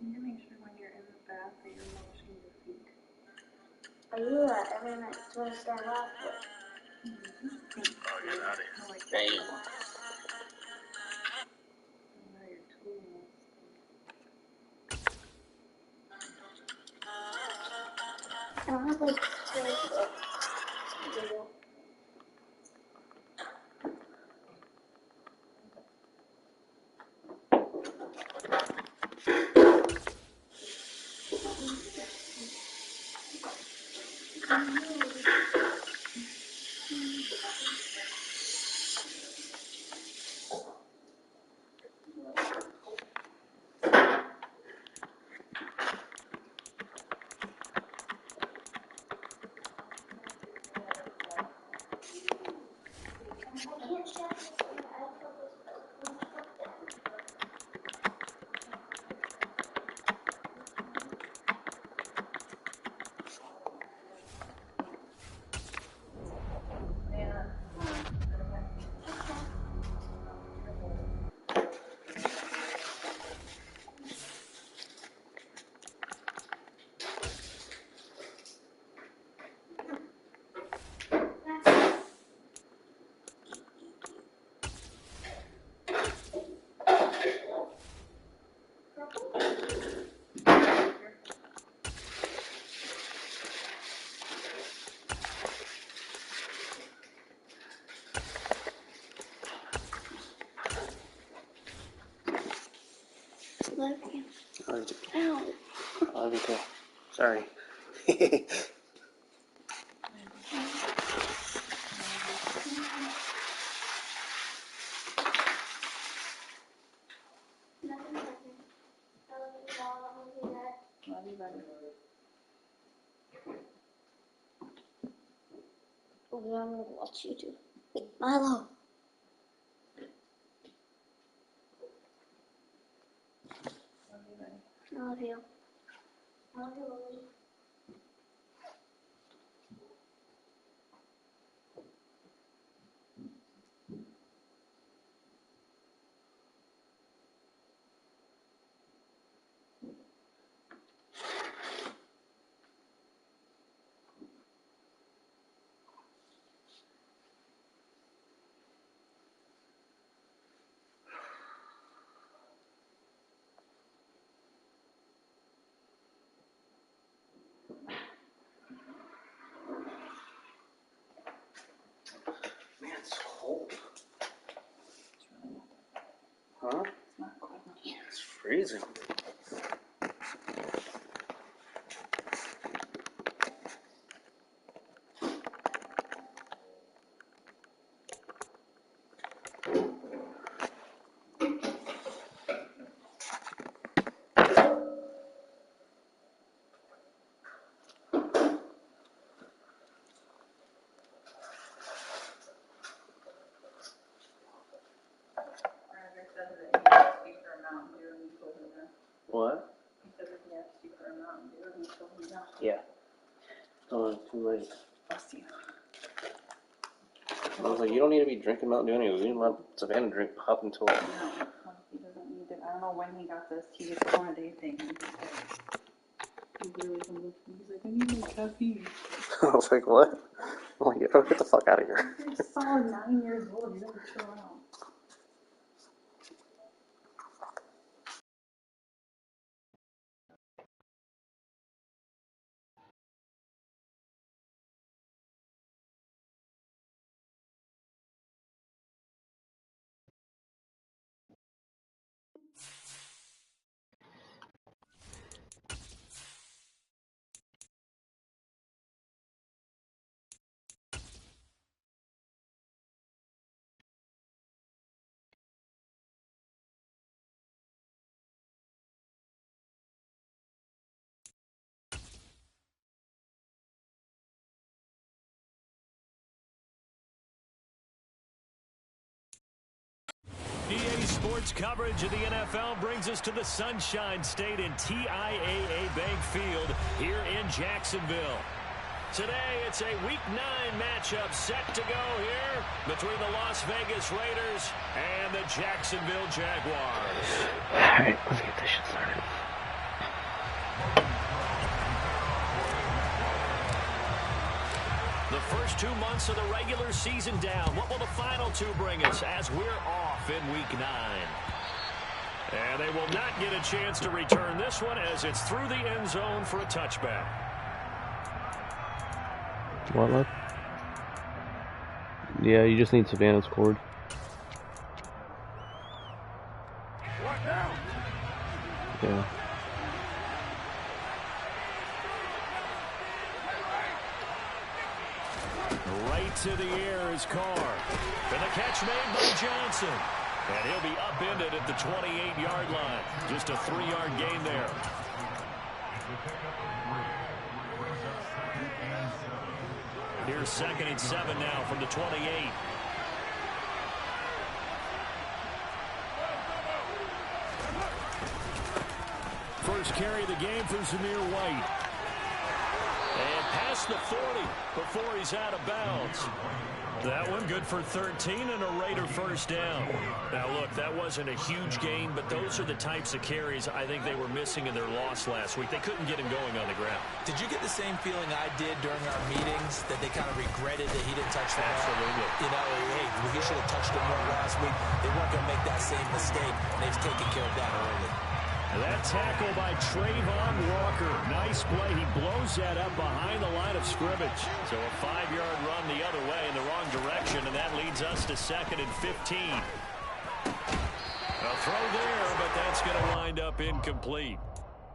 You need to make sure when you're in the bath that you're washing your feet. I do that every night when I start off with. Oh, you're naughty. Damn. Now your tools. I don't have like tools. Love you. I love you. Ow. I love you too. Sorry. Nothing happened. I love you, Mom. I love you, Dad. Love you, buddy. Oh, I'm gonna watch you too. Wait, Milo. Love you, buddy. I love you. I love you, Lily. Man, it's cold. Huh? It's not cold in here. It's freezing. Roger said that he had to speak for a Mountain Dew and he told him no. What? He said that he had to speak for a Mountain Dew and he told him no. Yeah. Oh, it's too late. Bless you. I was like, you don't need to be drinking Mountain Dew anyway. We didn't let Savannah drink pop until... No, he doesn't need it. I don't know when he got this. He gets it on a day thing. He literally comes up to me. He's like, I need more caffeine. I was like, what? I'm like, yeah, get the fuck out of here. He's a solid 9 years old. He's never chill out. EA Sports coverage of the NFL brings us to the Sunshine State in TIAA Bank Field here in Jacksonville. Today, it's a Week 9 matchup set to go here between the Las Vegas Raiders and the Jacksonville Jaguars. Alright, let's get this shit started. The first 2 months of the regular season down. What will the final 2 bring us as we're off in Week 9? And they will not get a chance to return this one as it's through the end zone for a touchback. What left? Yeah, you just need Savannah scored. Yeah. Right to the air is Carr. And the catch made by Johnson. And he'll be upended at the 28-yard line. Just a 3-yard gain there. Here's 2nd and 7 now from the 28. First carry of the game for Zamir White. And past the 40 before he's out of bounds. That one good for 13 and a Raider first down. Now, look, that wasn't a huge gain, but those are the types of carries I think they were missing in their loss last week. They couldn't get him going on the ground. Did you get the same feeling I did during our meetings, that they kind of regretted that he didn't touch the ball? Absolutely. You know, hey, he should have touched it more last week. They weren't going to make that same mistake, and they've taken care of that early. That tackle by Trayvon Walker. Nice play. He blows that up behind the line of scrimmage. So a 5-yard run the other way in the wrong direction, and that leads us to 2nd and 15. A throw there, but that's going to wind up incomplete.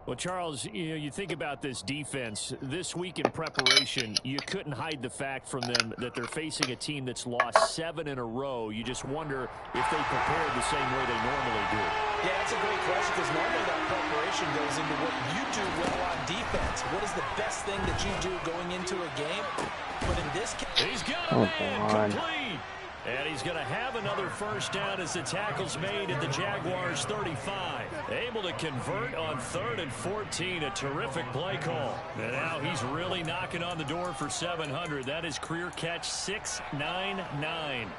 Well, Charles, you think about this defense. This week in preparation, you couldn't hide the fact from them that they're facing a team that's lost 7 in a row. You just wonder if they prepared the same way they normally do. Yeah, that's a great question, because normally that preparation goes into what you do well on defense. What is the best thing that you do going into a game? But in this case, he's got a man complete. And he's going to have another first down as the tackle's made at the Jaguars' 35. Able to convert on 3rd and 14. A terrific play call. And now he's really knocking on the door for 700. That is career catch 699.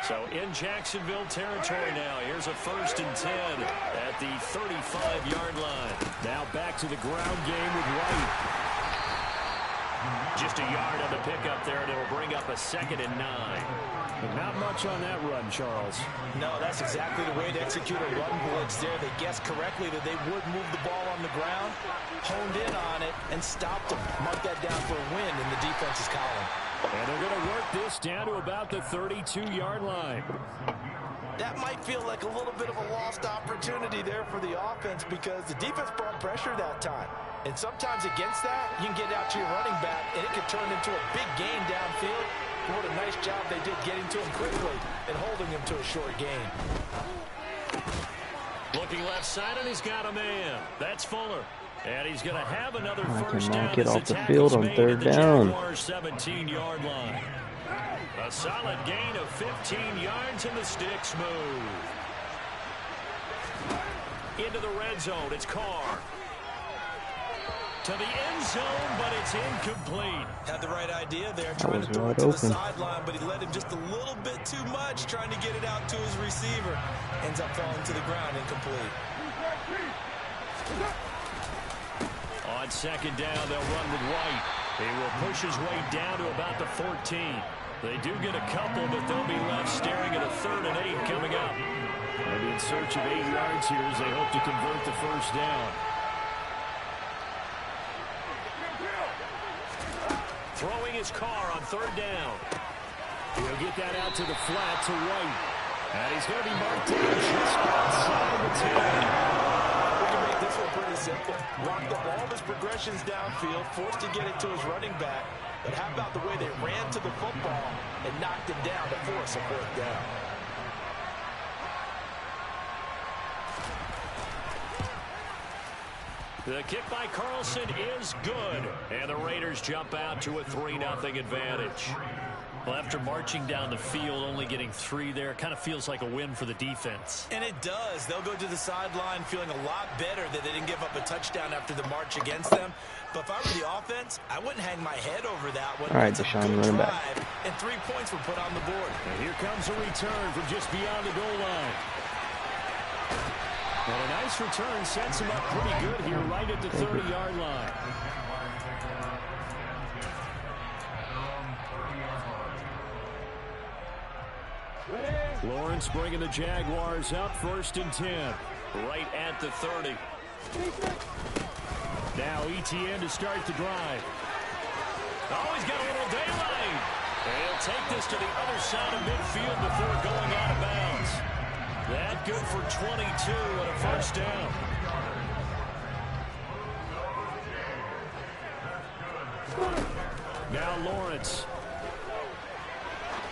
So in Jacksonville territory now. Here's a 1st and 10 at the 35-yard line. Now back to the ground game with White. Just a yard on the pickup there, and it'll bring up a 2nd and 9. But not much on that run, Charles. No, that's exactly the way to execute a run blitz there. They guessed correctly that they would move the ball on the ground, honed in on it, and stopped them. Mark that down for a win in the defense's column. And they're going to work this down to about the 32-yard line. That might feel like a little bit of a lost opportunity there for the offense, because the defense brought pressure that time. And sometimes against that, you can get out to your running back, and it could turn into a big gain downfield. What a nice job they did getting to him quickly and holding him to a short gain. Looking left side, and he's got a man. That's Fuller. And he's going to have another first down. Get off the field on 3rd down. 17-yard line. A solid gain of 15 yards, and the sticks move. Into the red zone, it's Carr. To the end zone, but it's incomplete. Had the right idea there, trying to throw it to the sideline, but he led him just a little bit too much, trying to get it out to his receiver. Ends up falling to the ground, incomplete. On 2nd down, they'll run with White. He will push his way down to about the 14. They do get a couple, but they'll be left staring at a 3rd and 8 coming up. They'll be in search of 8 yards here as they hope to convert the first down. Throwing his Carr on 3rd down. He'll get that out to the flat to White. And he's going to be marked down just outside the 10. We can make this one pretty simple. Blocked up all of his progressions downfield, forced to get it to his running back. But how about the way they ran to the football and knocked him down to force a 4th down? The kick by Carlson is good. And the Raiders jump out to a 3-0 advantage. Well, after marching down the field, only getting 3 there, kind of feels like a win for the defense. And it does. They'll go to the sideline feeling a lot better that they didn't give up a touchdown after the march against them. But if I were the offense, I wouldn't hang my head over that one. All right, It's a Deshaun, good running back. drive, and 3 points were put on the board. And here comes a return from just beyond the goal line. And a nice return sets him up pretty good here right at the 30-yard line. Lawrence bringing the Jaguars up 1st and 10. Right at the 30. Now ETN to start the drive. Oh, he's got a little daylight. And he'll take this to the other side of midfield before going out of bounds. That good for 22 and a first down. Now Lawrence.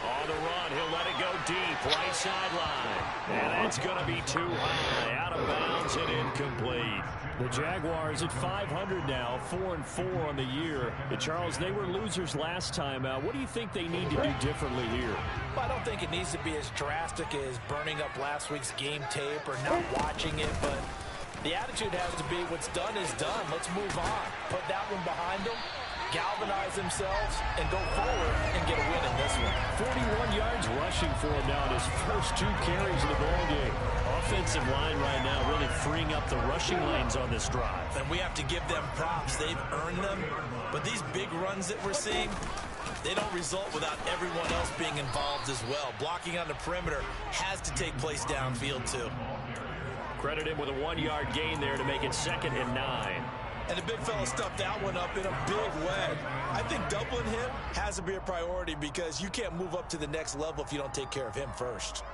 On the run, he'll let it go deep, right sideline. And that's going to be too high, out of bounds and incomplete. The Jaguars at 500 now, 4-4 on the year. Charles, they were losers last time out. What do you think they need to do differently here? I don't think it needs to be as drastic as burning up last week's game tape or not watching it, but the attitude has to be what's done is done. Let's move on. Put that one behind them, galvanize themselves, and go forward and get a win in this one. 41 yards rushing for him now in his first 2 carries of the ball game. Offensive line right now really freeing up the rushing lanes on this drive. And we have to give them props. They've earned them. But these big runs that we're seeing, they don't result without everyone else being involved as well. Blocking on the perimeter has to take place downfield too. Credit him with a 1-yard gain there to make it 2nd and 9. And the big fella stuffed that one up in a big way. I think doubling him has to be a priority because you can't move up to the next level if you don't take care of him first.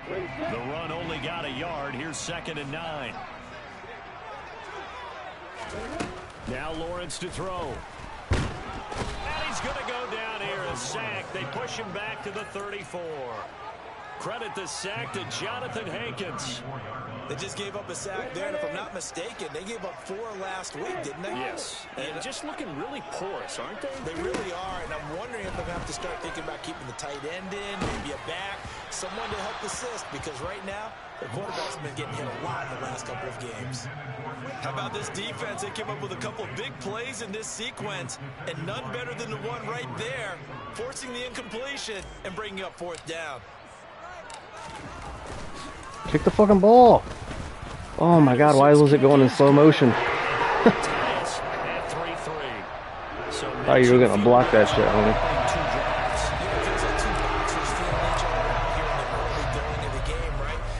The run only got a yard. Here's 2nd and 9. Now Lawrence to throw. And he's going to go down here, a sack. They push him back to the 34. Credit the sack to Jonathan Hankins. They just gave up a sack there, and if I'm not mistaken, they gave up 4 last week, didn't they? Yes, and just looking really porous, aren't they? They really are, and I'm wondering if they're going to have to start thinking about keeping the tight end in, maybe a back, someone to help assist, because right now, the quarterback's been getting hit a lot in the last couple of games. How about this defense? They came up with a couple of big plays in this sequence, and none better than the one right there, forcing the incompletion and bringing up 4th down. Kick the fucking ball. Oh my god, why was it going in slow motion? Thought you were gonna block that shit, homie.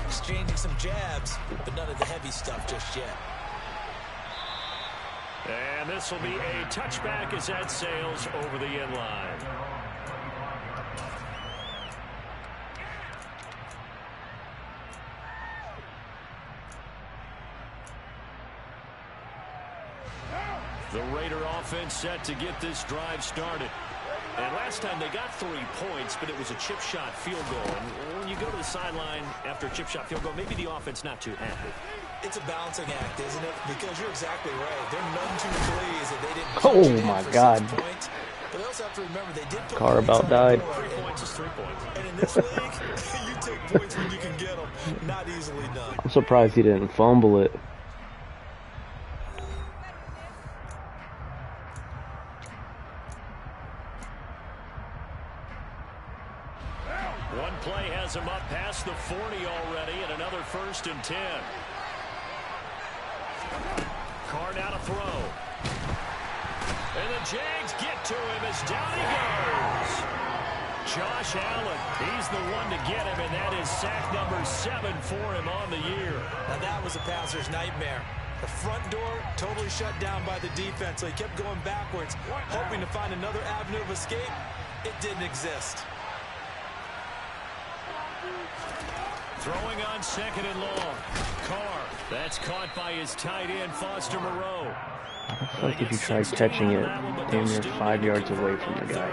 Exchanging some jabs, but none of the heavy stuff just yet. And this will be a touchback as that sails over the end line. The Raider offense set to get this drive started. And last time they got 3 points, but it was a chip shot field goal. And when you go to the sideline after a chip shot field goal, maybe the offense not too happy. It's a balancing act, isn't it? Because you're exactly right. They're none too pleased that they didn't. Oh my god. Points. But they also have to remember they did put Car about died. 3 points is 3 points. And in this league, you take points when you can get them. Not easily done. I'm surprised he didn't fumble it. One play has him up past the 40 already, and another 1st and 10. Carr now to throw. And the Jags get to him as down he goes. Josh Allen, he's the one to get him, and that is sack number 7 for him on the year. Now that was a passer's nightmare. The front door totally shut down by the defense, so he kept going backwards, hoping to find another avenue of escape. It didn't exist. Throwing on 2nd and long. Carr, that's caught by his tight end, Foster Moreau. I feel like if you tried catching it, damn near 5 yards away from the guy.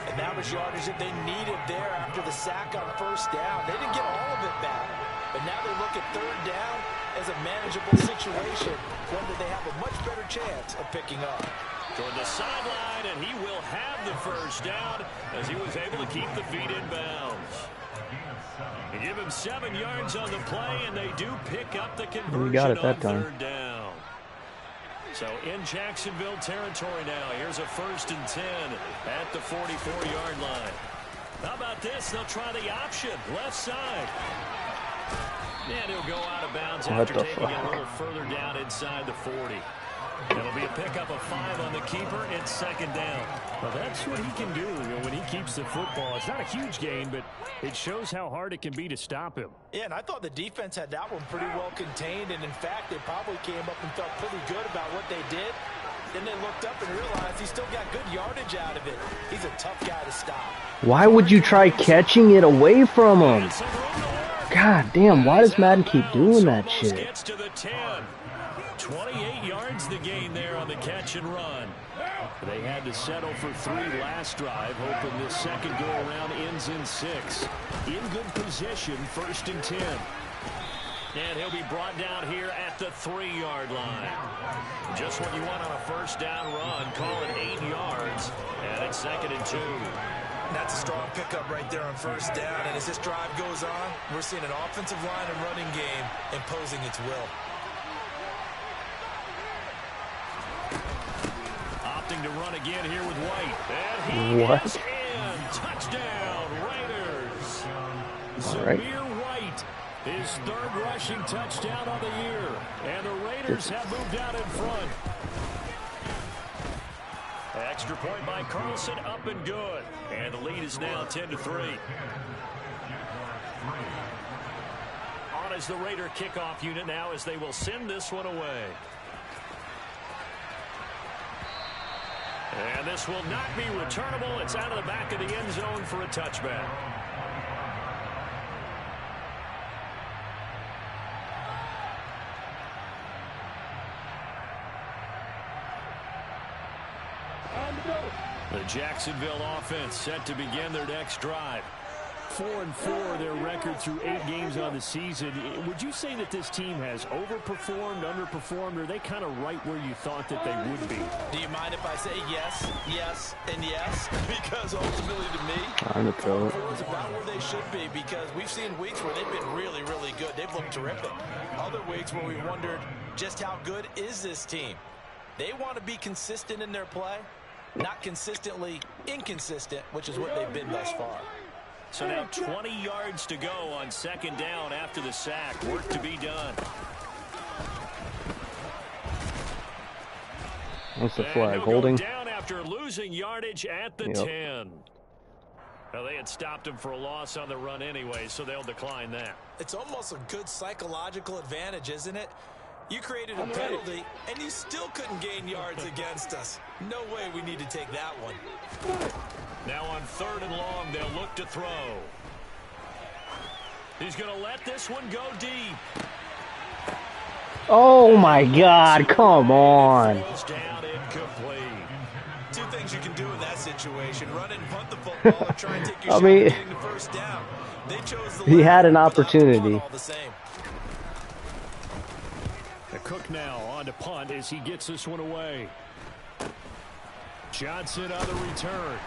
And that was yardage that they needed there after the sack on 1st down. They didn't get all of it back, but now they look at 3rd down as a manageable situation, one that they have a much better chance of picking up. toward the sideline, and he will have the first down as he was able to keep the feet in bounds. They give him 7 yards on the play, and they do pick up the conversion We got it that on time. 3rd down. So in Jacksonville territory now, here's a 1st and 10 at the 44-yard line. How about this? They'll try the option, left side. And he'll go out of bounds after taking it a little further down inside the 40. It'll be a pickup of 5 on the keeper. It's 2nd down. Well, that's what he can do when he keeps the football. It's not a huge gain, but it shows how hard it can be to stop him. Yeah, and I thought the defense had that one pretty well contained, and in fact, they probably came up and felt pretty good about what they did. Then they looked up and realized he still got good yardage out of it. He's a tough guy to stop. Why would you try catching it away from him? God damn, why does Madden keep doing that shit? Gets to the 10. 28 yards the gain there on the catch and run. They had to settle for 3 last drive, hoping this second go-around ends in 6. In good position, 1st and 10. And he'll be brought down here at the 3-yard line. Just what you want on a 1st down run. Call it 8 yards. And it's 2nd and 2. That's a strong pickup right there on 1st down. And as this drive goes on, we're seeing an offensive line and running game imposing its will. Opting to run again here with White. And he is in. Touchdown, Raiders. Zamir White, his 3rd rushing touchdown of the year. And the Raiders have moved out in front. Extra point by Carlson, up and good. And the lead is now 10-3. On is the Raider kickoff unit now as they will send this one away. And this will not be returnable. It's out of the back of the end zone for a touchback. The Jacksonville offense set to begin their next drive. 4-4 their record through 8 games on the season. Would you say that this team has overperformed, underperformed, or are they kind of right where you thought that they would be? Do you mind if I say yes, yes, and yes? Because ultimately to me, Time to throw it. 4 is about where they should be, because we've seen weeks where they've been really, really good. They've looked terrific. Other weeks where we wondered just how good is this team. They want to be consistent in their play, not consistently inconsistent, which is what they've been thus far. So now 20 yards to go on 2nd down after the sack. Work to be done. What's the And flag? he'll go Holding? down after losing yardage at the 10. Well, they had stopped him for a loss on the run anyway, so they'll decline that. It's almost a good psychological advantage, isn't it? You created a penalty, and you still couldn't gain yards against us. No way we need to take that one. Now on 3rd and long, they'll look to throw. He's going to let this one go deep. Oh my God, come on. Falls down incomplete. 2 things you can do in that situation: run and punt the football, or try and take your I shot mean, at getting the 1st down. They chose the he had an latter, but they'll opportunity. punt all the same. The Cook now on to punt as he gets this one away. Johnson on the return.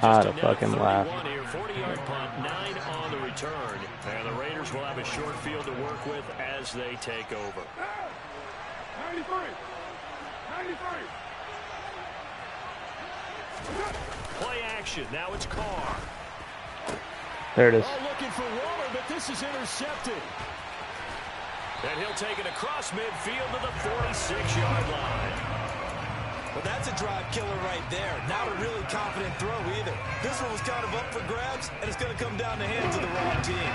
I'd have fucking laughed. 40-yard punt, 9 on the return. And the Raiders will have a short field to work with as they take over. 93. Play action. Now it's Carr. There it is. Oh, looking for Waller, but this is intercepted. And he'll take it across midfield to the 46-yard line. Well, that's a drive killer right there. Not a really confident throw either. This one was kind of up for grabs, and it's going to come down the hands of the wrong team.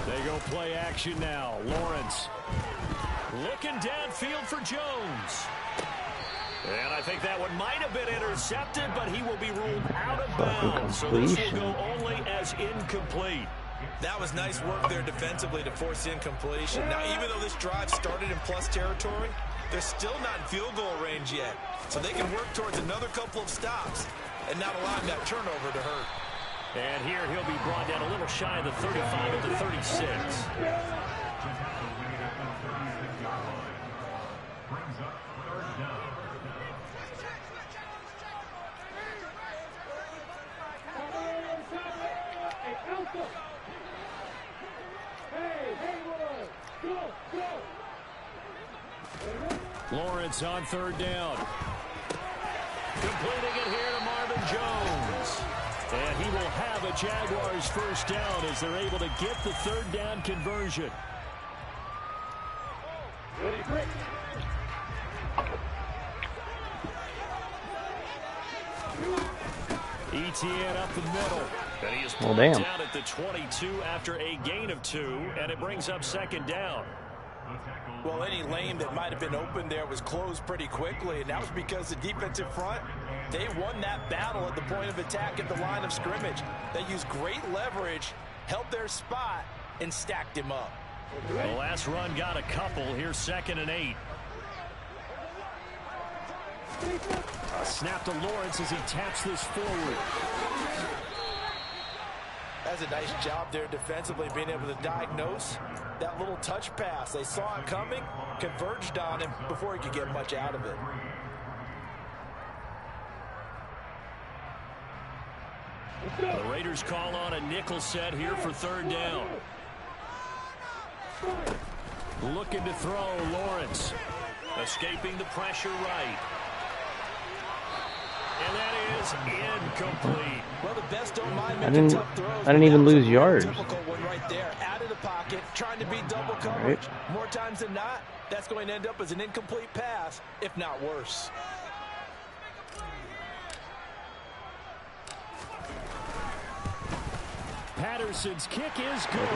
They go play action now. Lawrence Looking downfield for Jones. And I think that one might have been intercepted, but he will be ruled out of bounds. So this will go only as incomplete. That was nice work there defensively to force incompletion. Now, even though this drive started in plus territory, they're still not in field goal range yet. So they can work towards another couple of stops and not allowing that turnover to hurt. And here he'll be brought down a little shy of the 35 at the 36. Lawrence on third down. Completing it here to Marvin Jones. And he will have a Jaguars first down as they're able to get the third down conversion. Etienne up the middle. And he is pulled down at the 22 after a gain of 2, and it brings up second down. Well, any lane that might have been open there was closed pretty quickly, and that was because the defensive front, they won that battle at the point of attack at the line of scrimmage. They used great leverage, held their spot, and stacked him up. The last run got a couple. Here's 2nd and 8. A snap to Lawrence as he taps this forward. That's a nice job there defensively, being able to diagnose that little touch pass. They saw it coming, converged on him before he could get much out of it. The Raiders call on a nickel set here for third down. Looking to throw, Lawrence. Escaping the pressure right. And that is incomplete. Well, the best don't mind making tough throws. I didn't even lose yards. Difficult one right there, out of the pocket, trying to beat double coverage. Right. More times than not, that's going to end up as an incomplete pass, if not worse. Patterson's kick is good.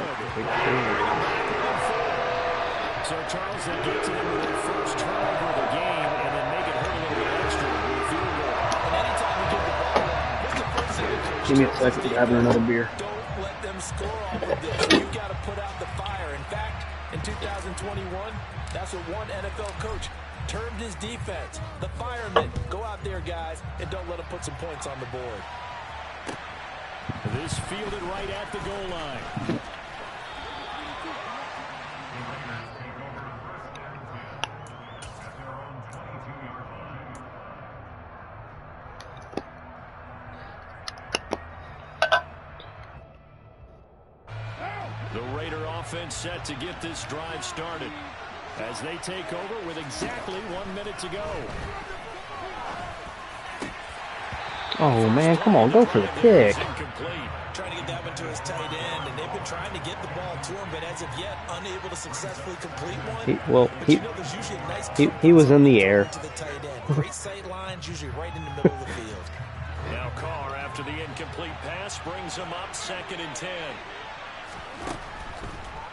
So, Charles, they get to them with their first turnover of the game and then make it hurt a little bit extra with a field goal. And anytime you get the ball, what's the first thing the coach Give me a second to grab another beer. Don't let them score off of this. You've got to put out the fire. In fact, in 2021, that's what one NFL coach termed his defense. The firemen. Go out there, guys, and don't let them put some points on the board. This fielded right at the goal line. The Raider offense set to get this drive started as they take over with exactly 1 minute to go. Oh, man, come on, go for the kick. Trying to get that one to his tight end, and they've been trying to get the ball to him, but as of yet, unable to successfully complete one. He was in the air. To the tight end. Great sight lines, usually right in the middle of the field. Now Carr, after the incomplete pass, brings him up 2nd and 10.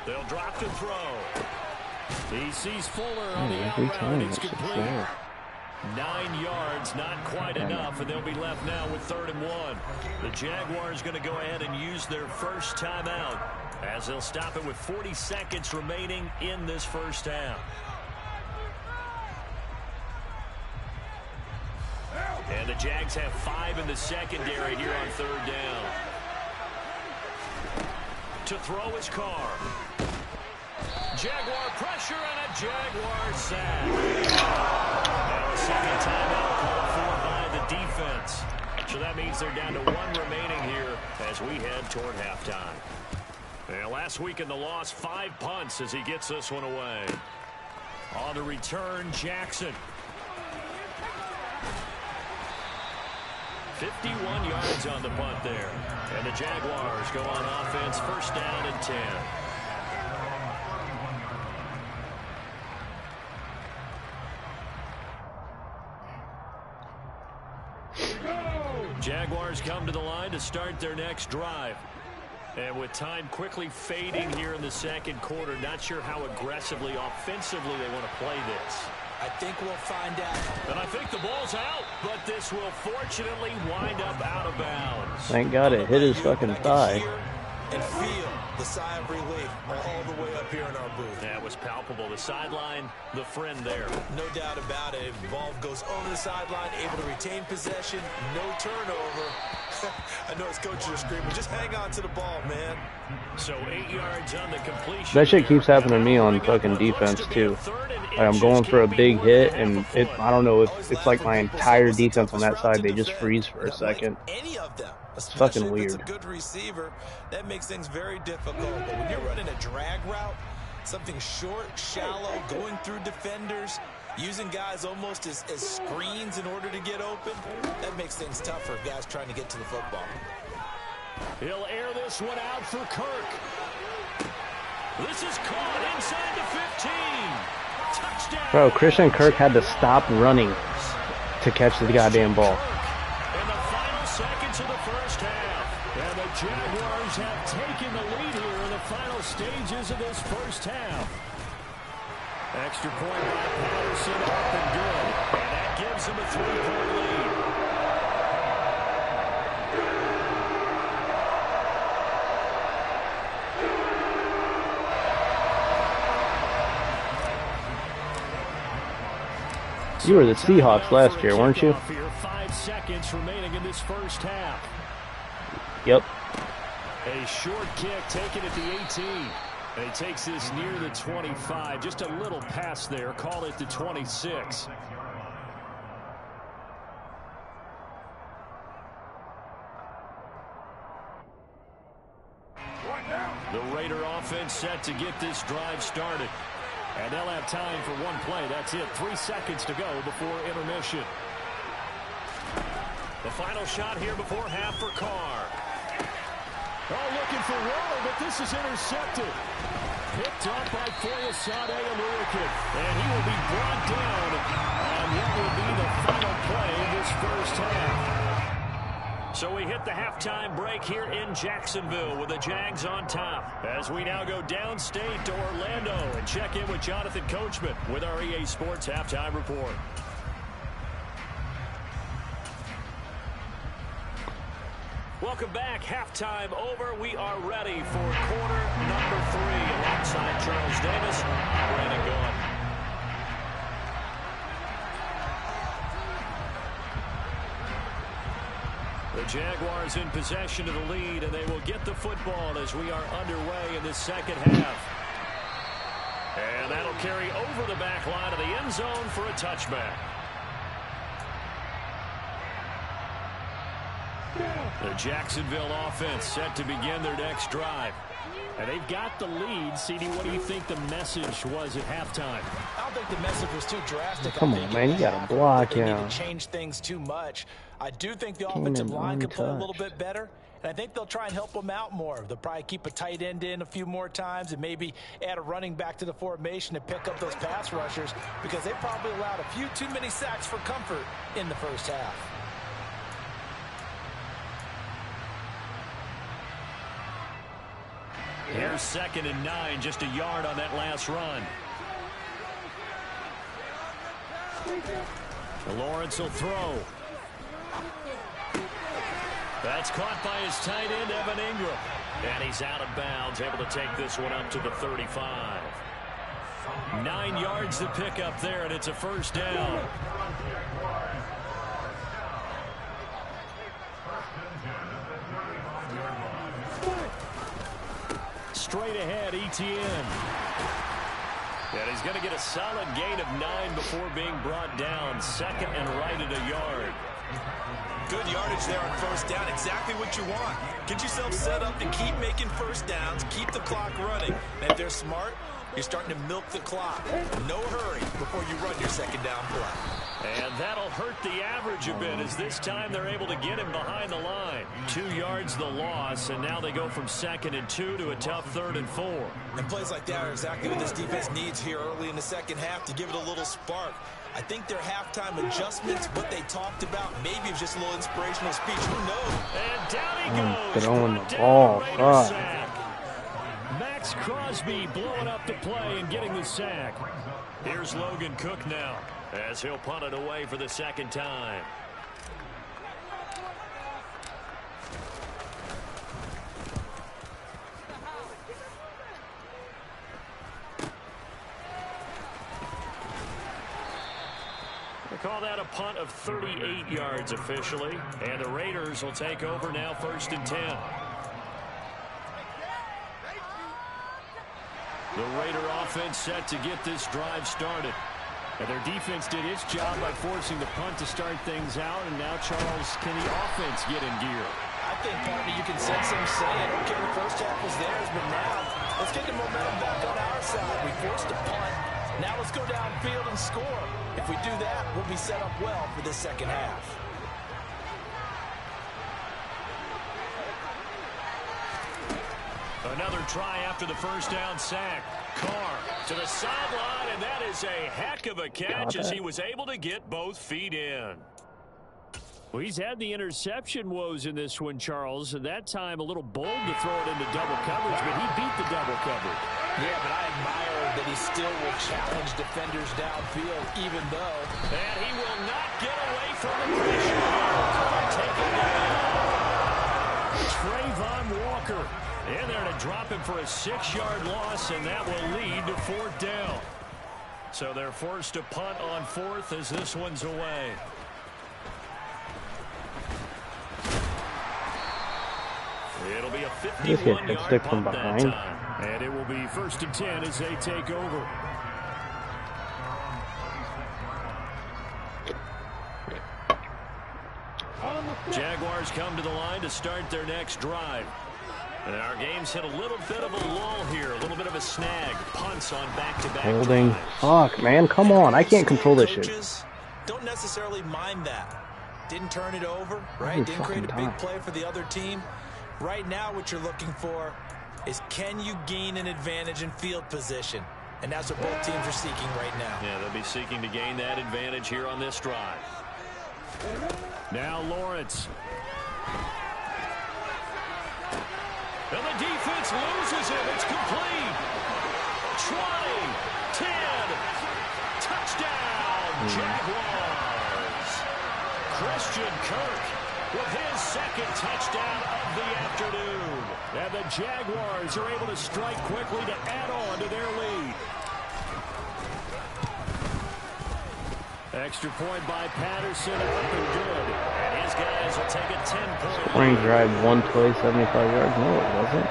They'll drop to throw. He sees Fuller on the out route. It's complete. 9 yards, not quite enough, and they'll be left now with 3rd and 1. The Jaguars going to go ahead and use their first timeout as they'll stop it with 40 seconds remaining in this first half. And the Jags have 5 in the secondary here on 3rd down. To throw is Carr. Jaguar pressure and a Jaguar sack. Now a second timeout called for by the defense. So that means they're down to 1 remaining here as we head toward halftime. And last week in the loss, 5 punts as he gets this one away. On the return, Jackson. 51 yards on the punt there. And the Jaguars go on offense, first down and 10. Jaguars come to the line to start their next drive. And with time quickly fading here in the second quarter, not sure how aggressively, offensively they want to play this. I think we'll find out. And I think the ball's out, but this will fortunately wind up out of bounds. Thank God it hit his fucking thigh. And feel the sigh of relief all the way up here in our booth. That was palpable. The sideline, the friend there. No doubt about it. Ball goes over the sideline, able to retain possession, no turnover. I know his coaches are screaming, just hang on to the ball, man. So 8 yards on the completion. That shit keeps happening to me on fucking defense, too. Like I'm going for a big hit, and I don't know if it's like my entire defense on that side, they just freeze for a second. Any of them. It's fucking weird. It's a good receiver. That makes things very difficult. But when you're running a drag route, something short, shallow, going through defenders, using guys almost as screens in order to get open. That makes things tough for guys trying to get to the football. He'll air this one out for Kirk. This is caught inside the 15. Touchdown. Bro, Christian Kirk had to stop running to catch the goddamn ball. In the final seconds of the first half. And the Jaguars have taken the lead here in the final stages of this first half. Extra point by Patterson, up and good. And that gives them a 3-point lead. You were the Seahawks last year, weren't you? 5 seconds remaining in this first half. Yep. A short kick taken at the 18. And he takes this near the 25. Just a little pass there. Call it the 26. The Raider offense set to get this drive started. And they'll have time for one play. That's it. 3 seconds to go before intermission. The final shot here before half for Carr. Oh, looking for Waller, but this is intercepted. Picked up by Foyesade Oluokun. And he will be brought down on what will be the final play of this first half. So we hit the halftime break here in Jacksonville with the Jags on top. As we now go downstate to Orlando and check in with Jonathan Coachman with our EA Sports Halftime Report. Welcome back. Halftime over. We are ready for quarter number 3 alongside Charles Davis and Brandon Gaudin. The Jaguars in possession of the lead, and they will get the football as we are underway in this second half. And that'll carry over the back line of the end zone for a touchback. The Jacksonville offense set to begin their next drive. And they've got the lead. CD, what do you think the message was at halftime? I don't think the message was too drastic. Come on, man, you got to block him. They him. need to change things too much. I do think the offensive line could play a little bit better. And I think they'll try and help them out more. They'll probably keep a tight end in a few more times and maybe add a running back to the formation to pick up those pass rushers because they probably allowed a few too many sacks for comfort in the first half. Here's 2nd and 9, just a yard on that last run. Lawrence will throw. That's caught by his tight end, Evan Ingram. And he's out of bounds, able to take this one up to the 35. 9 yards to pick up there, and it's a first down. Straight ahead, Etienne. And he's going to get a solid gain of 9 before being brought down. 2nd and right at a yard. Good yardage there on first down. Exactly what you want. Get yourself set up to keep making first downs, keep the clock running. And if they're smart, you're starting to milk the clock. No hurry before you run your 2nd down play. And that'll hurt the average a bit as this time they're able to get him behind the line. 2 yards the loss, and now they go from 2nd and 2 to a tough 3rd and 4. And plays like that are exactly what this defense needs here early in the second half to give it a little spark. I think their halftime adjustments, what they talked about, maybe it was just a little inspirational speech. Who knows? And down he goes. Throwing the ball. Max Crosby blowing up the play and getting the sack. Here's Logan Cook now as he'll punt it away for the 2nd time. They call that a punt of 38 yards officially, and the Raiders will take over now 1st and 10. The Raider offense set to get this drive started. And their defense did its job by forcing the punt to start things out. And now, Charles, can the offense get in gear? I think, partner, you can sense them saying, okay, the first half was theirs, but now let's get the momentum back on our side. We forced a punt. Now let's go downfield and score. If we do that, we'll be set up well for this second half. Another try after the first down sack. Carr to the sideline, and that is a heck of a catch as he was able to get both feet in. Well, he's had the interception woes in this one, Charles. That time a little bold to throw it into double coverage, but he beat the double coverage. Yeah, but I admire that he still will challenge defenders downfield, even though. And he will not get away from the pressure. Carr taken down. Trayvon Walker in there to drop him for a 6-yard loss, and that will lead to 4th down. So they're forced to punt on 4th as this one's away. It'll be a 51-yard punt that time. And it will be 1st and 10 as they take over. Jaguars come to the line to start their next drive. And our game's hit a little bit of a lull here, a little bit of a snag. Punts on back-to-back holding. drives. Fuck, man, come on. I can't control this shit. Don't necessarily mind that. Didn't turn it over, right? Didn't create a big play for the other team. Right now what you're looking for is, can you gain an advantage in field position? And that's what both teams are seeking right now. Yeah, they'll be seeking to gain that advantage here on this drive. Now Lawrence. And the defense loses him. It's complete. 20, 10, touchdown, Jaguars. Christian Kirk with his second touchdown of the afternoon. And the Jaguars are able to strike quickly to add on to their lead. Extra point by Patterson, up and good. And his guys will take a 10-point Spring drive, one play, 75 yards. No, it wasn't.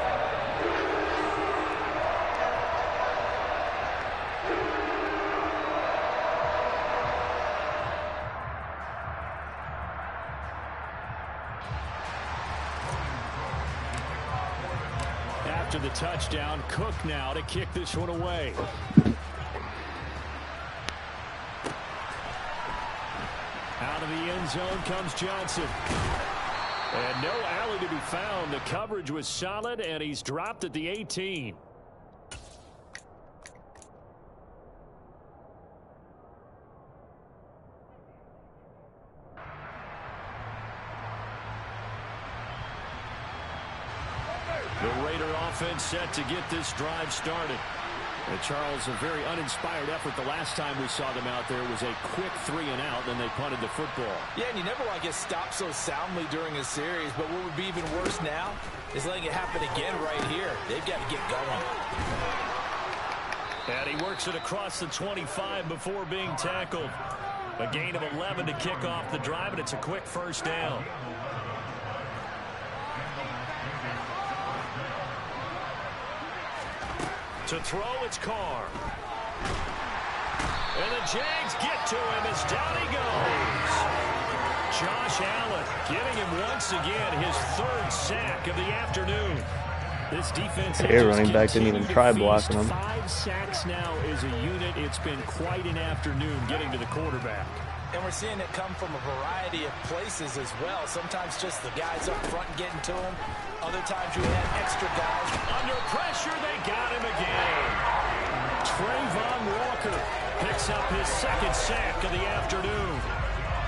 After the touchdown, Cook now to kick this one away. Out of the end zone comes Johnson. And no alley to be found. The coverage was solid, and he's dropped at the 18. The Raider offense set to get this drive started. And Charles, a very uninspired effort the last time we saw them out there was a quick 3-and-out, then they punted the football. Yeah, and you never want to get stopped so soundly during a series, but what would be even worse now is letting it happen again right here. They've got to get going. And he works it across the 25 before being tackled. A gain of 11 to kick off the drive, and it's a quick first down. To throw, it's Carr. And the Jags get to him as down he goes. Josh Allen giving him once again his 3rd sack of the afternoon. This defense running back didn't even try blocking him. 5 sacks now as a unit. It's been quite an afternoon getting to the quarterback. And we're seeing it come from a variety of places as well. Sometimes just the guys up front getting to him. Other times you had extra guys. Under pressure, they got him again. Trayvon Walker picks up his 2nd sack of the afternoon.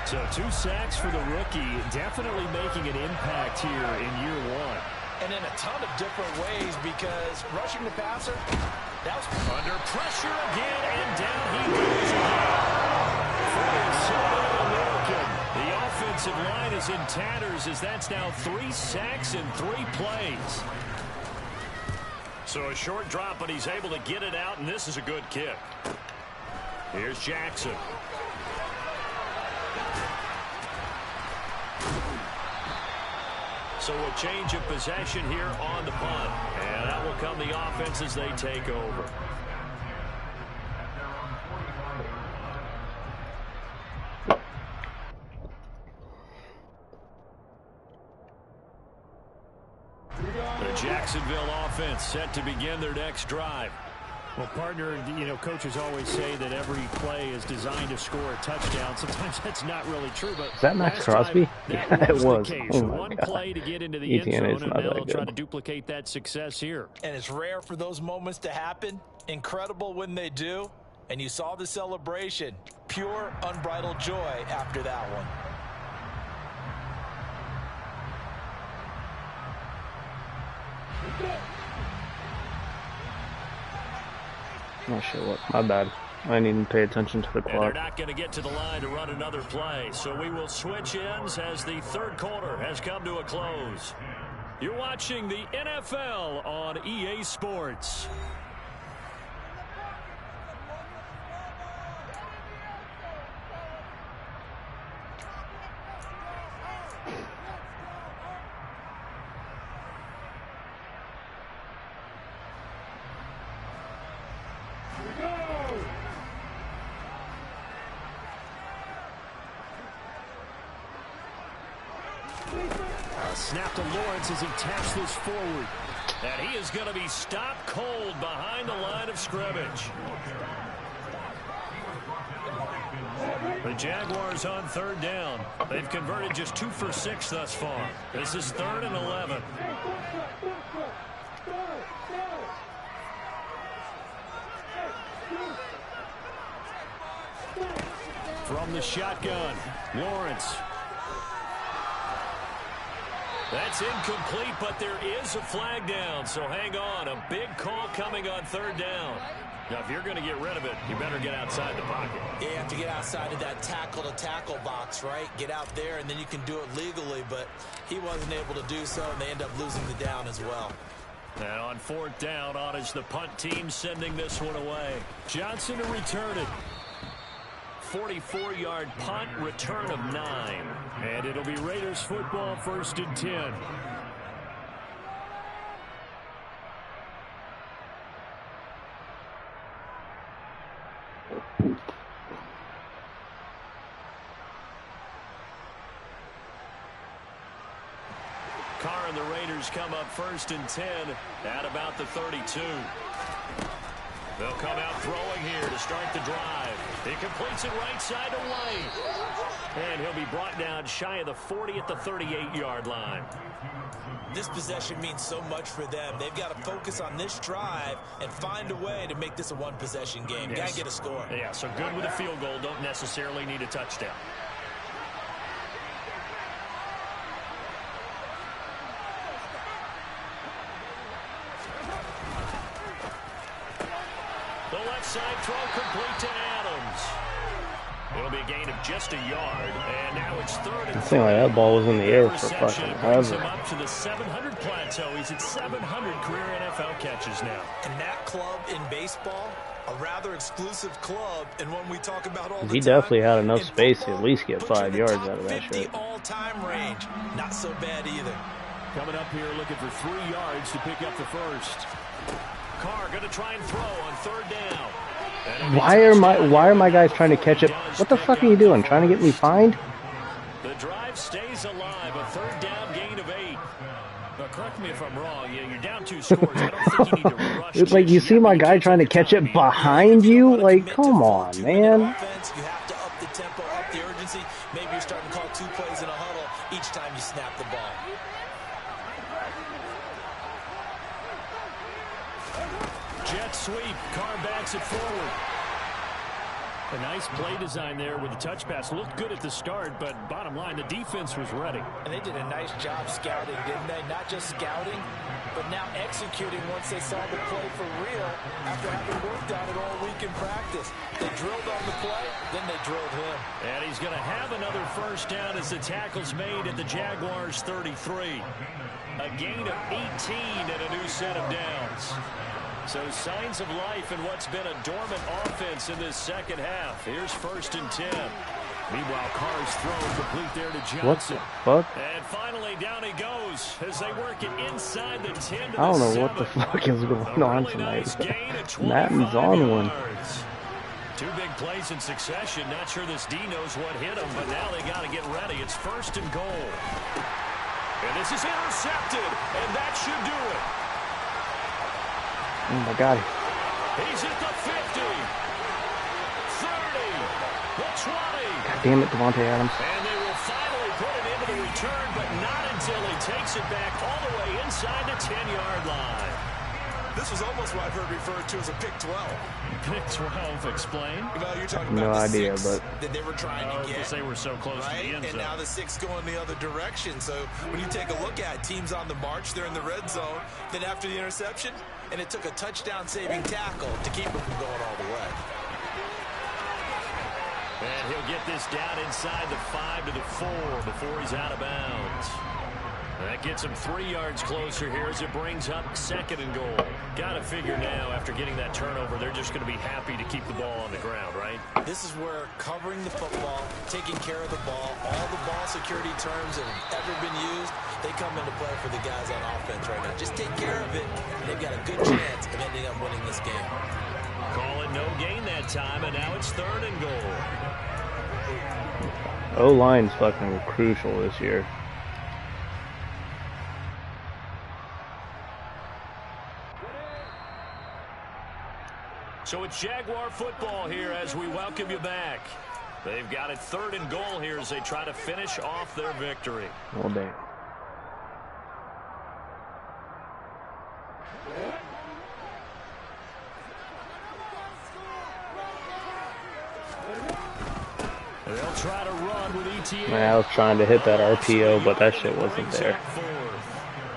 So 2 sacks for the rookie, definitely making an impact here in year 1. And in a ton of different ways, because rushing the passer, that was under pressure again, and down he goes again. The offensive line is in tatters as that's now 3 sacks in 3 plays. So a short drop, but he's able to get it out, and this is a good kick. Here's Jackson. So a change of possession here on the punt. And that will come the offense as they take over. The Jacksonville offense set to begin their next drive. Well, partner, you know, coaches always say that every play is designed to score a touchdown. Sometimes that's not really true, but Is that Max Crosby? Yeah, it was. The case. Oh my One God. play to get into the end ETN zone, is and not now that they'll try good. to duplicate that success here. And it's rare for those moments to happen. Incredible when they do. And you saw the celebration. Pure, unbridled joy after that one. Oh shit, what? My bad. I didn't even pay attention to the And they're clock. not going to get to the line to run another play, so we will switch ends as the third quarter has come to a close. You're watching the NFL on EA Sports. Snap to Lawrence as he taps this forward. And he is going to be stopped cold behind the line of scrimmage. The Jaguars on third down. They've converted just 2 for 6 thus far. This is 3rd and 11. From the shotgun, Lawrence. That's incomplete, but there is a flag down, so hang on. A big call coming on third down. Now, if you're going to get rid of it, you better get outside the pocket. You have to get outside of that tackle-to-tackle box, right? Get out there, and then you can do it legally, but he wasn't able to do so, and they end up losing the down as well. And on 4th down, on is the punt team sending this one away. Johnson to return it. 44-yard punt, return of 9. And it'll be Raiders football, 1st and 10. Carr and the Raiders come up 1st and 10 at about the 32. They'll come out throwing here to start the drive. He completes it right side to White. And he'll be brought down shy of the 40 at the 38-yard line. This possession means so much for them. They've got to focus on this drive and find a way to make this a one-possession game. Yes. Got to get a score. Yeah, so good with a field goal. Don't necessarily need a touchdown. The left side throw complete to Adams. It'll be a gain of just a yard, and now it's 3rd and 3. It seemed like that ball was in the air for Reception fucking brings him forever. up to the 700 plateau. He's at 700 career NFL catches now. And that club in baseball, a rather exclusive club, and one we talk about all the time. He definitely had enough In space to football, at least get puts you 5 in the yards top out of that 50 shit. all-time range. Not so bad either. Coming up here looking for 3 yards to pick up the first. Carr going to try and throw on 3rd down. Why are my guys trying to catch up? What the fuck are you doing? Trying to get me fined? The drive stays alive. A 3rd down gain of 8. Now, correct me if I'm wrong. You're down 2 scores. I don't think you need to rush. It's like you see my guy trying to catch it behind you? Like, come on, man. Offense, you have to up the tempo, up the urgency. Maybe you're starting to call 2 plays in a huddle each time you snap the ball. Jet sweep. Carr backs it forward. A nice play design there with the touch pass. Looked good at the start, but bottom line, the defense was ready. And they did a nice job scouting, didn't they? Not just scouting, but now executing once they saw the play for real after having worked on it all week in practice. They drilled on the play, then they drilled him. And he's going to have another 1st down as the tackle's made at the Jaguars' 33. A gain of 18 and a new set of downs. So signs of life in what's been a dormant offense in this second half. Here's 1st and 10. Meanwhile, Carr's throw complete there to Johnson. What the fuck? And finally, down he goes as they work it inside the 10 to I don't the know what the 7. fuck is going A on really tonight. nice gain of 25 Madden's on one. yards. 2 big plays in succession. Not sure this D knows what hit him, but now they got to get ready. It's 1st and goal. And this is intercepted, and that should do it. Oh my god. He's at the 50, 30, the 20. God damn it, Davante Adams. And they will finally put it into the return, but not until he takes it back all the way inside the 10-yard line. This was almost what I've heard referred to as a pick 12. Pick 12, explain. Well, you're talking No about the idea, 6 but that they were trying to get. Because they were so close to the end And zone. now the 6 going the other direction. So when you take a look at teams on the march, they're in the red zone. Then after the interception, and it took a touchdown-saving tackle to keep it from going all the way. And he'll get this down inside the 5 to the 4 before he's out of bounds. That gets him 3 yards closer here as it brings up 2nd and goal. Got to figure now, after getting that turnover, they're just going to be happy to keep the ball on the ground, right? This is where covering the football, taking care of the ball, all the ball security terms that have ever been used, they come into play for the guys on offense right now. Just take care of it, and they've got a good chance of ending up winning this game. Call it no gain that time, and now it's 3rd and goal. O-line's fucking crucial this year. So it's Jaguar football here as we welcome you back. They've got it 3rd and goal here as they try to finish off their victory. Well, damn. They'll try to run with ETN. Man, I was trying to hit that RPO, but that shit wasn't there.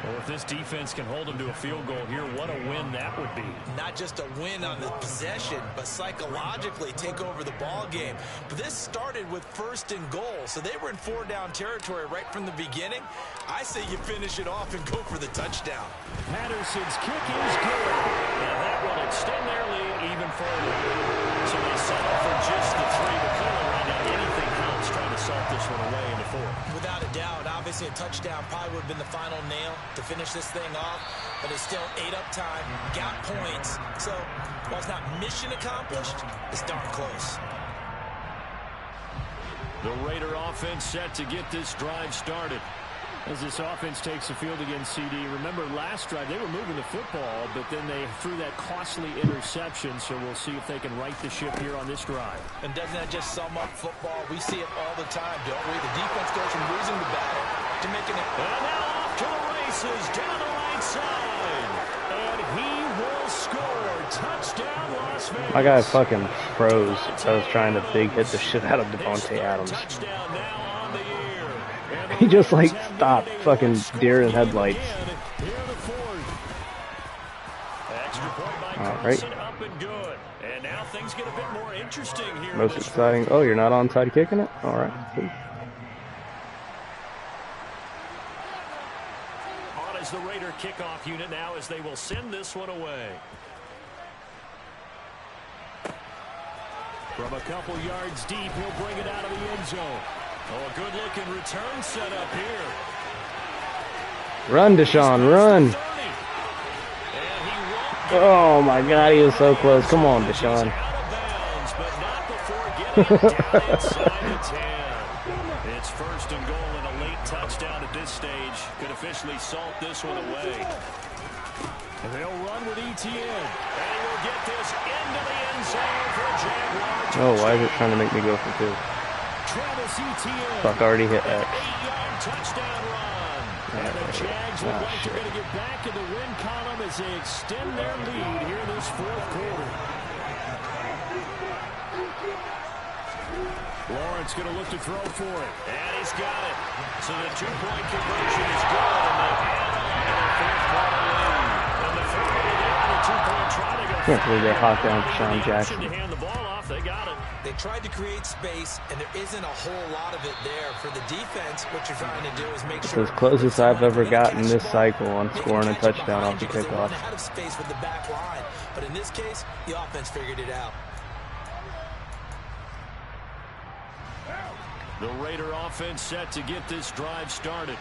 Well, if this defense can hold them to a field goal here, what a win that would be. Not just a win on the possession, but psychologically take over the ball game. But this started with 1st and goal, so they were in 4-down territory right from the beginning. I say you finish it off and go for the touchdown. Patterson's kick is good. And that will extend their lead even further. So they settle for just the 3, but clearly right now anything helps trying to salt this one away in the 4th. Without a doubt, obviously a touchdown probably would have been the final nail to finish this thing off, but it's still 8 up time, got points, so while it's not mission accomplished, it's darn close. The Raider offense set to get this drive started. As this offense takes the field against CD, remember last drive they were moving the football, but then they threw that costly interception, so we'll see if they can right the ship here on this drive. And doesn't that just sum up football? We see it all the time, don't we? The defense goes from losing the battle to making it. And now off to the races down the right side. And he will score. Touchdown, Las Vegas. My guy fucking froze. I was trying to big hit the shit out of Davante Adams. Touchdown now on the year. He just like stopped, fucking deer in headlights. All right. Up and good. And now things get a bit more interesting here. Most exciting. Oh, you're not onside kicking it? All right. Cool. On as the Raider kickoff unit now as they will send this one away. From a couple yards deep, he'll bring it out of the end zone. Oh, a good-looking return set up here. Run, Deshaun, run. Oh, my God, he was so close. Come on, Deshaun. It's 1st and goal and a late touchdown at this stage. Could officially salt this one away. And they'll run with ETN. And he will get this into the end zone for a Jaguar. Oh, why is it trying to make me go for 2? Travis Etienne. Fuck, I already hit X. 8-yard touchdown run. And the Jags look like they're going to get back in the win column as they extend their lead here in this 4th quarter. Lawrence going to look to throw for it. And he's got it. So the 2-point conversion is good. And they add on to the 4th quarter lead. And the 2-point try to go. Can't believe they hawked down Deshaun Jackson. To hand the ball off, they got it. They tried to create space, and there isn't a whole lot of it there. For the defense, what you're trying to do is make sure... It's as close as I've ever gotten this cycle on scoring a touchdown off the kickoff. Out of space with the back line, but in this case, the offense figured it out. The Raider offense set to get this drive started.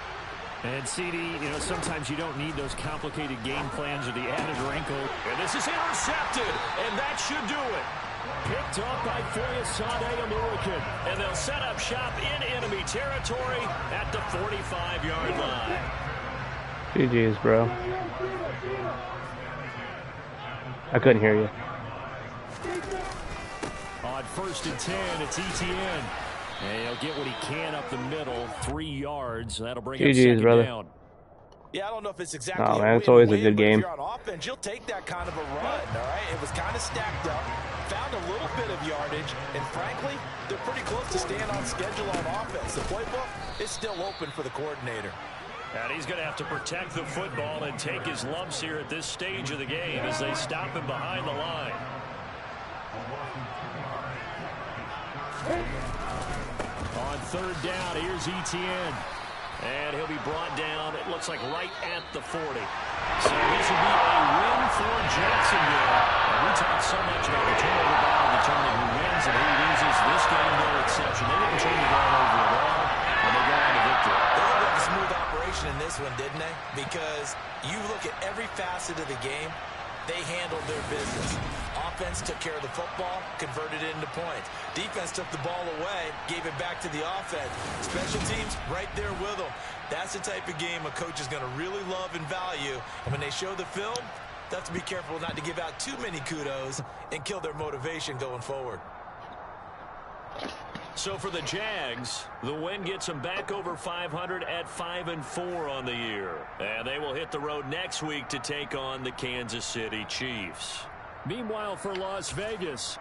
And CD, you know, sometimes you don't need those complicated game plans or the added wrinkle. And this is intercepted, and that should do it. Picked up by Foyesade American. And they'll set up shop in enemy territory at the 45-yard line. GG's, bro. I couldn't hear you. first and 10. It's Etienne. And he'll get what he can up the middle, 3 yards. That'll bring up GG's, second brother. down. Yeah, I don't know if it's exactly Oh, a man, it's win, always a good but if game. you're on offense, you'll take that kind of a run, all right? It was kind of stacked up, found a little bit of yardage, and frankly, they're pretty close to staying on schedule on offense. The playbook is still open for the coordinator. And he's going to have to protect the football and take his lumps here at this stage of the game as they stop him behind the line. On third down, here's Etienne. And he'll be brought down, it looks like right at the 40. So this will be a win for Jacksonville. And we talk so much about the turnover battle determining who wins and who loses. This game, no exception. They didn't turn the ball over at all, and they go on to victory. They looked like a smooth operation in this one, didn't they? Because you look at every facet of the game, they handled their business. Offense took care of the football, converted it into points. Defense took the ball away, gave it back to the offense. Special teams, right there with them. That's the type of game a coach is going to really love and value. And when they show the film, they have to be careful not to give out too many kudos and kill their motivation going forward. So for the Jags, the win gets them back over 500 at 5-4 on the year. And they will hit the road next week to take on the Kansas City Chiefs. Meanwhile, for Las Vegas,